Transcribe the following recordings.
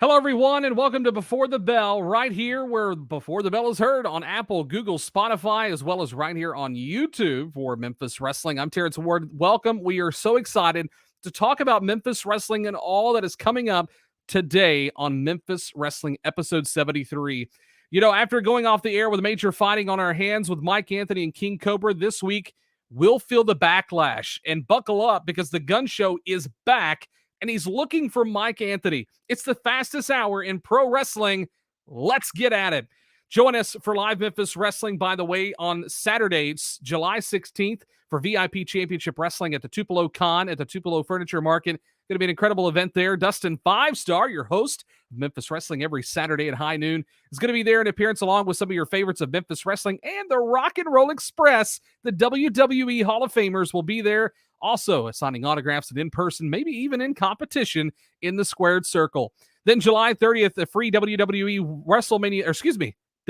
Hello, everyone, and welcome to Before the Bell, right here where Before the Bell is heard on Apple, Google, Spotify, as well as right here on YouTube for Memphis Wrestling. I'm Terrence Ward. Welcome. We are so excited to talk about Memphis Wrestling and all that is coming up today on Memphis Wrestling Episode 73. You know, after going off the air with major fighting on our hands with Mike Anthony and King Cobra this week, we'll feel the backlash. And buckle up because the gun show is back. And he's looking for Mike Anthony. It's the fastest hour in pro wrestling. Let's get at it. Join us for live Memphis Wrestling, by the way, on Saturday, July 16th for VIP Championship Wrestling at the TupeloCon at the Tupelo Furniture Market. Going to be an incredible event there. Dustin 5-Star, your host of Memphis Wrestling every Saturday at high noon, is going to be there in appearance along with some of your favorites of Memphis Wrestling and the Rock and Roll Express. The WWE Hall of Famers will be there. Also, signing autographs and in person, maybe even in competition in the squared circle. Then July 30th, the free WWE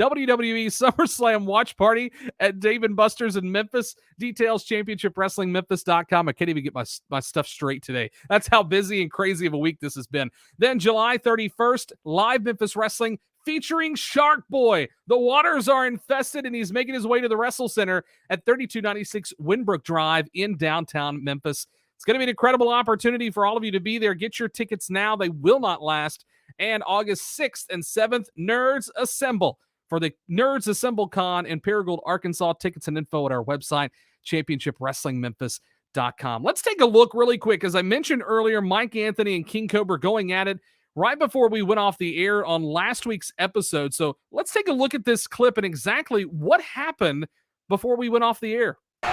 WWE SummerSlam watch party at Dave & Buster's in Memphis. Details, ChampionshipWrestlingMemphis.com. I can't even get my stuff straight today. That's how busy and crazy of a week this has been. Then July 31st, live Memphis Wrestling featuring Shark Boy. The waters are infested, and he's making his way to the WrestleCenter at 3296 Winbrook Drive in downtown Memphis. It's going to be an incredible opportunity for all of you to be there. Get your tickets now. They will not last. And August 6th and 7th, Nerds Assemble for the Nerds Assemble Con in Paragould, Arkansas. Tickets and info at our website, ChampionshipWrestlingMemphis.com. Let's take a look really quick. As I mentioned earlier, Mike Anthony and King Cobra going at it right before we went off the air on last week's episode. So let's take a look at this clip and exactly what happened before we went off the air. Big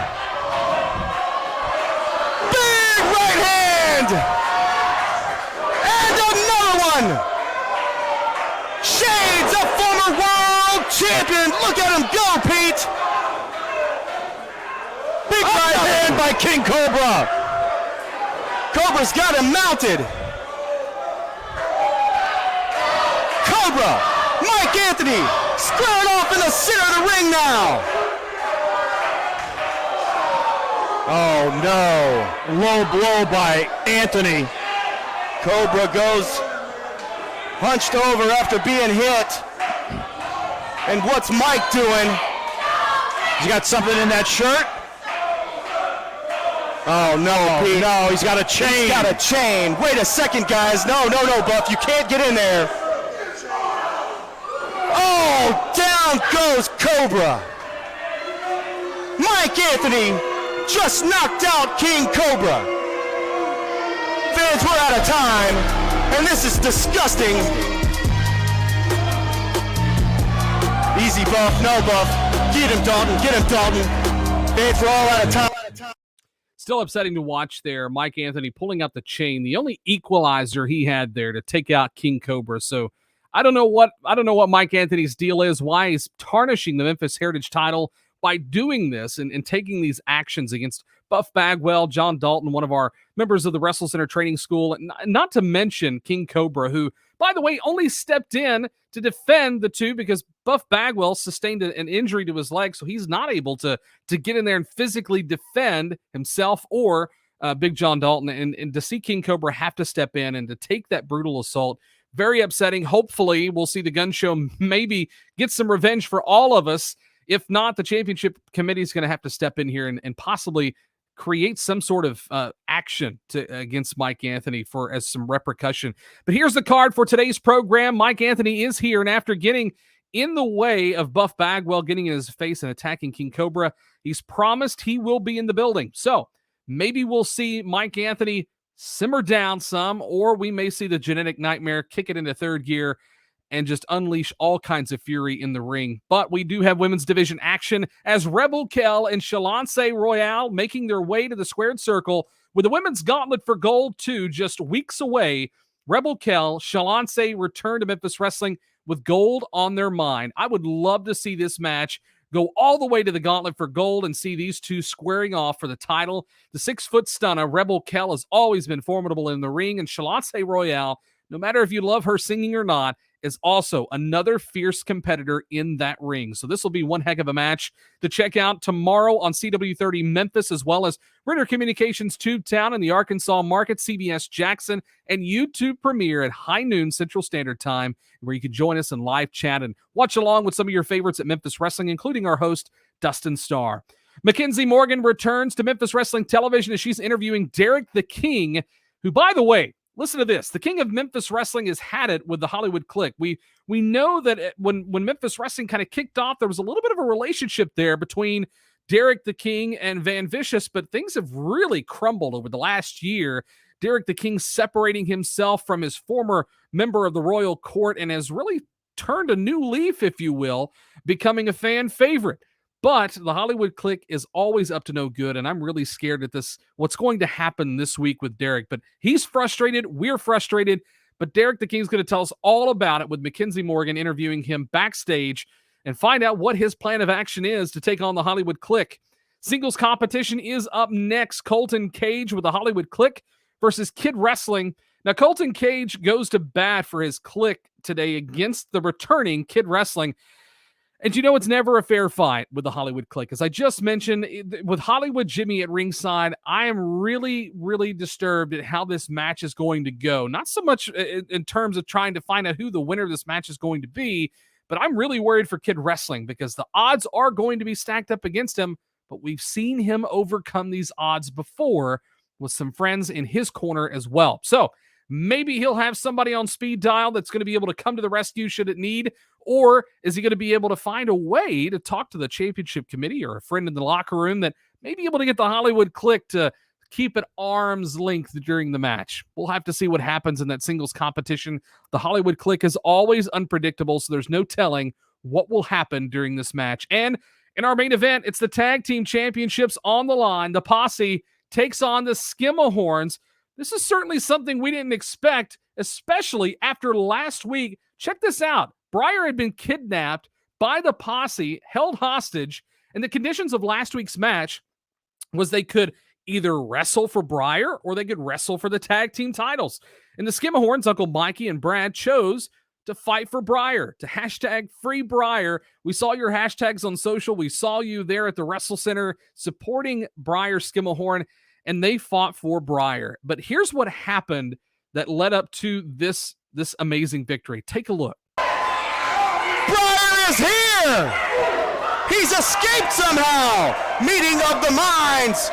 right hand! And another one! Shades of former world champion! Look at him go, Pete! Big right hand by King Cobra! Cobra's got him mounted! Cobra, Mike Anthony, squaring off in the center of the ring now. Oh no, low blow by Anthony. Cobra goes hunched over after being hit. And what's Mike doing? He's got something in that shirt? Oh no, Pete. No, he's got a chain. He's got a chain. Wait a second, guys. No, Buff, you can't get in there. Oh, down goes Cobra. Mike Anthony just knocked out King Cobra. Fans, we're out of time, and this is disgusting. Easy, Buff, no Buff. Get him, Dalton, Fans, we're all out of time. Still upsetting to watch there. Mike Anthony pulling out the chain, the only equalizer he had there to take out King Cobra. So I don't know what Mike Anthony's deal is, why he's tarnishing the Memphis Heritage title by doing this and taking these actions against Buff Bagwell, John Dalton, one of our members of the WrestleCenter training school, not to mention King Cobra, who, by the way, only stepped in to defend the two because Buff Bagwell sustained an injury to his leg, so he's not able to get in there and physically defend himself or Big John Dalton. And to see King Cobra have to step in and to take that brutal assault, very upsetting. Hopefully, we'll see the gun show maybe get some revenge for all of us. If not, the championship committee is going to have to step in here and possibly create some sort of action against Mike Anthony as some repercussion. But here's the card for today's program. Mike Anthony is here, and after getting in the way of Buff Bagwell, getting in his face and attacking King Cobra, he's promised he will be in the building. So maybe we'll see Mike Anthony simmer down some, or we may see the genetic nightmare kick it into third gear and just unleash all kinds of fury in the ring. But we do have women's division action as Rebel Kell and Shalance Royale making their way to the squared circle with the women's gauntlet for gold 2 just weeks away. Rebel Kell, Shalance return to Memphis Wrestling with gold on their mind. I would love to see this match go all the way to the gauntlet for gold and see these two squaring off for the title. The 6-foot stunner, Rebel Kell, has always been formidable in the ring, and Shalance Royale, no matter if you love her singing or not, is also another fierce competitor in that ring. So this will be one heck of a match to check out tomorrow on CW30 Memphis, as well as Ritter Communications Tubetown in the Arkansas market, CBS Jackson, and YouTube Premiere at high noon Central Standard Time, where you can join us in live chat and watch along with some of your favorites at Memphis Wrestling, including our host, Dustin Starr. Mackenzie Morgan returns to Memphis Wrestling Television as she's interviewing Derek the King, who, by the way, listen to this. The King of Memphis Wrestling has had it with the Hollywood Clique. We know that when Memphis Wrestling kind of kicked off, there was a little bit of a relationship there between Derek the King and Van Vicious, but things have really crumbled over the last year. Derek the King separating himself from his former member of the Royal Court and has really turned a new leaf, if you will, becoming a fan favorite. But the Hollywood Clique is always up to no good, and I'm really scared at what's going to happen this week with Derek. But he's frustrated, we're frustrated, but Derek the King's going to tell us all about it with Mackenzie Morgan interviewing him backstage and find out what his plan of action is to take on the Hollywood Clique. Singles competition is up next. Colton Cage with the Hollywood Clique versus Kid Wrestling. Now, Colton Cage goes to bat for his Clique today against the returning Kid Wrestling. And you know, it's never a fair fight with the Hollywood Clique. As I just mentioned, with Hollywood Jimmy at ringside, I am really, really disturbed at how this match is going to go. Not so much in terms of trying to find out who the winner of this match is going to be, but I'm really worried for Kid Wrestling because the odds are going to be stacked up against him, but we've seen him overcome these odds before with some friends in his corner as well. So maybe he'll have somebody on speed dial that's going to be able to come to the rescue should it need, or is he going to be able to find a way to talk to the championship committee or a friend in the locker room that may be able to get the Hollywood Clique to keep at arm's length during the match? We'll have to see what happens in that singles competition. The Hollywood Clique is always unpredictable, so there's no telling what will happen during this match. And in our main event, it's the tag team championships on the line. The Posse takes on the Skimahorns. This is certainly something we didn't expect, especially after last week. Check this out. Briar had been kidnapped by the Posse, held hostage, and the conditions of last week's match was they could either wrestle for Briar or they could wrestle for the tag team titles. And the Skimahorns, Uncle Mikey and Brad, chose to fight for Briar, to hashtag free Briar. We saw your hashtags on social. We saw you there at the WrestleCenter supporting Briar Skimahorn, and they fought for Briar. But here's what happened that led up to this amazing victory. Take a look. Briar is here! He's escaped somehow! Meeting of the minds!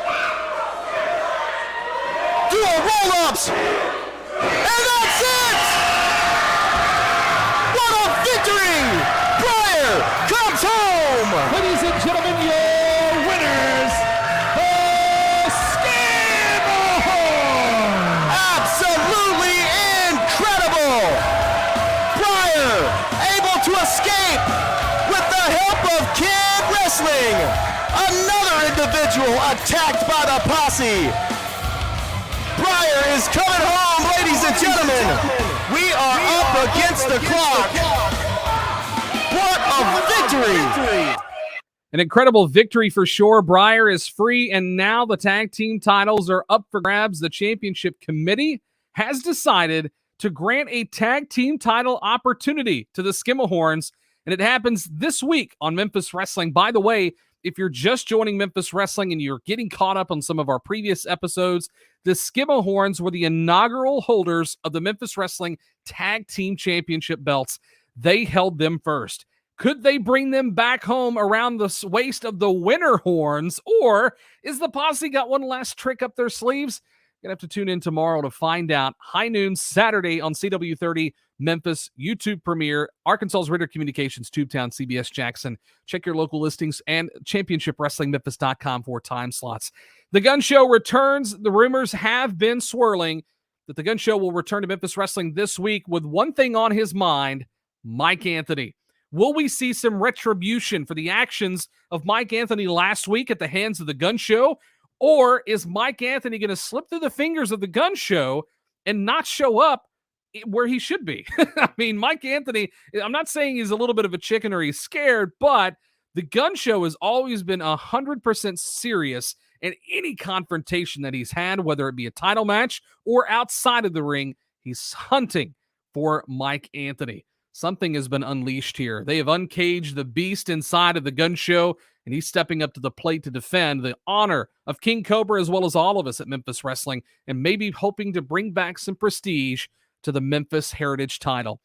Dual roll-ups! And that's it! What a victory! Briar comes home! Ladies and gentlemen, your winners, the Skimahorns! Absolutely incredible! Briar able to escape with the help of Kid Wrestling! Another individual attacked by the Posse! Briar is coming home, ladies and gentlemen! We are up against the clock! What a victory! An incredible victory for sure. Briar is free, and now the tag team titles are up for grabs. The championship committee has decided to grant a tag team title opportunity to the Skimahorns, and it happens this week on Memphis Wrestling. By the way, if you're just joining Memphis Wrestling and you're getting caught up on some of our previous episodes, the Skimahorns were the inaugural holders of the Memphis Wrestling Tag Team Championship belts. They held them first. Could they bring them back home around the waist of the Winter Horns, or is the Posse got one last trick up their sleeves? You're going to have to tune in tomorrow to find out. High noon Saturday on CW30 Memphis YouTube Premiere, Arkansas's Ritter Communications, Tubetown, CBS Jackson. Check your local listings and championshipwrestlingmemphis.com for time slots. The Gun Show returns. The rumors have been swirling that the Gun Show will return to Memphis Wrestling this week with one thing on his mind: Mike Anthony. Will we see some retribution for the actions of Mike Anthony last week at the hands of the Gun Show? Or is Mike Anthony going to slip through the fingers of the Gun Show and not show up where he should be? I mean, Mike Anthony, I'm not saying he's a little bit of a chicken or he's scared, but the Gun Show has always been 100% serious in any confrontation that he's had, whether it be a title match or outside of the ring. He's hunting for Mike Anthony. Something has been unleashed here. They have uncaged the beast inside of the gun show, and he's stepping up to the plate to defend the honor of King Cobra as well as all of us at Memphis Wrestling, and maybe hoping to bring back some prestige to the Memphis Heritage title.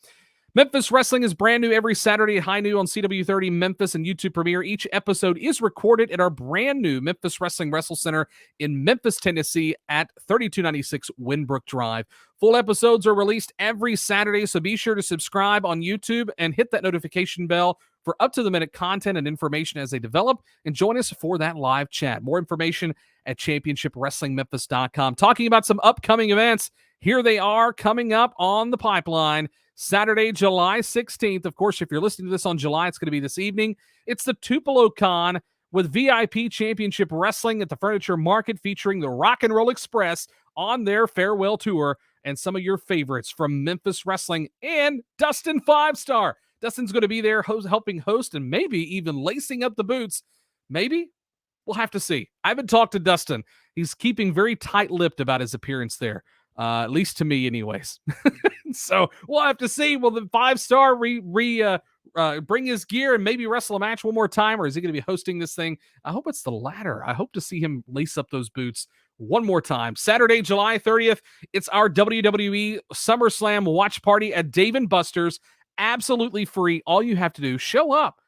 Memphis Wrestling is brand new every Saturday at high noon on CW30 Memphis and YouTube Premiere. Each episode is recorded at our brand new Memphis Wrestling WrestleCenter in Memphis, Tennessee at 3296 Winbrook Drive. Full episodes are released every Saturday, so be sure to subscribe on YouTube and hit that notification bell for up-to-the-minute content and information as they develop, and join us for that live chat. More information at championshipwrestlingmemphis.com. Talking about some upcoming events, here they are coming up on the pipeline. Saturday, July 16th. Of course, if you're listening to this on July, it's going to be this evening. It's the TupeloCon with VIP Championship Wrestling at the Furniture Market, featuring the Rock and Roll Express on their farewell tour, and some of your favorites from Memphis Wrestling and Dustin 5-Star. Dustin's going to be there helping host and maybe even lacing up the boots. Maybe? We'll have to see. I haven't talked to Dustin. He's keeping very tight-lipped about his appearance there. At least to me anyways. So we'll have to see. Will the 5-Star bring his gear and maybe wrestle a match one more time, or is he going to be hosting this thing? I hope it's the latter. I hope to see him lace up those boots one more time. Saturday, July 30th, it's our WWE SummerSlam watch party at Dave & Buster's. Absolutely free. All you have to do, show up,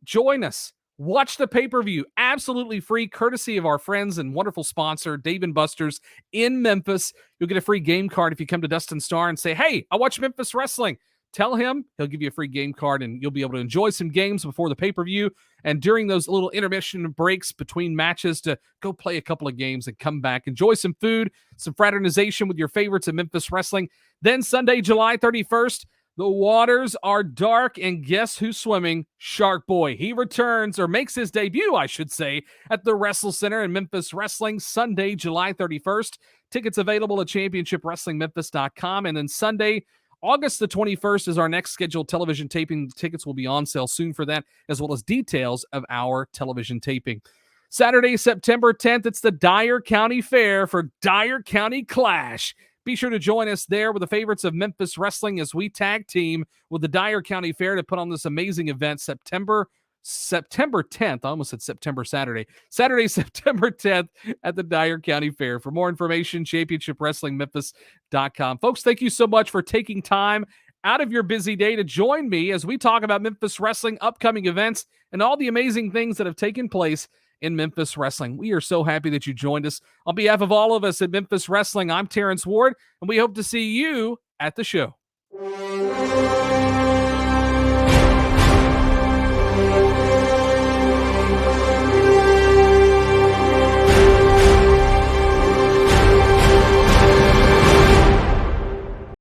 join us, watch the pay-per-view, absolutely free, courtesy of our friends and wonderful sponsor, Dave & Buster's in Memphis. You'll get a free game card if you come to Dustin Starr and say, hey, I watch Memphis Wrestling. Tell him, he'll give you a free game card, and you'll be able to enjoy some games before the pay-per-view, and during those little intermission breaks between matches to go play a couple of games and come back, enjoy some food, some fraternization with your favorites at Memphis Wrestling. Then Sunday, July 31st, the waters are dark, and guess who's swimming? Shark Boy. He returns, or makes his debut, I should say, at the WrestleCenter in Memphis Wrestling, Sunday, July 31st. Tickets available at championshipwrestlingmemphis.com. And then Sunday, August the 21st is our next scheduled television taping. Tickets will be on sale soon for that, as well as details of our television taping. Saturday, September 10th, it's the Dyer County Fair for Dyer County Clash. Be sure to join us there with the favorites of Memphis Wrestling as we tag team with the Dyer County Fair to put on this amazing event September 10th. I almost said Saturday, September 10th at the Dyer County Fair. For more information, championshipwrestlingmemphis.com. Folks, thank you so much for taking time out of your busy day to join me as we talk about Memphis Wrestling, upcoming events, and all the amazing things that have taken place in Memphis Wrestling. We are so happy that you joined us. On behalf of all of us at Memphis Wrestling, I'm Terrence Ward, and we hope to see you at the show.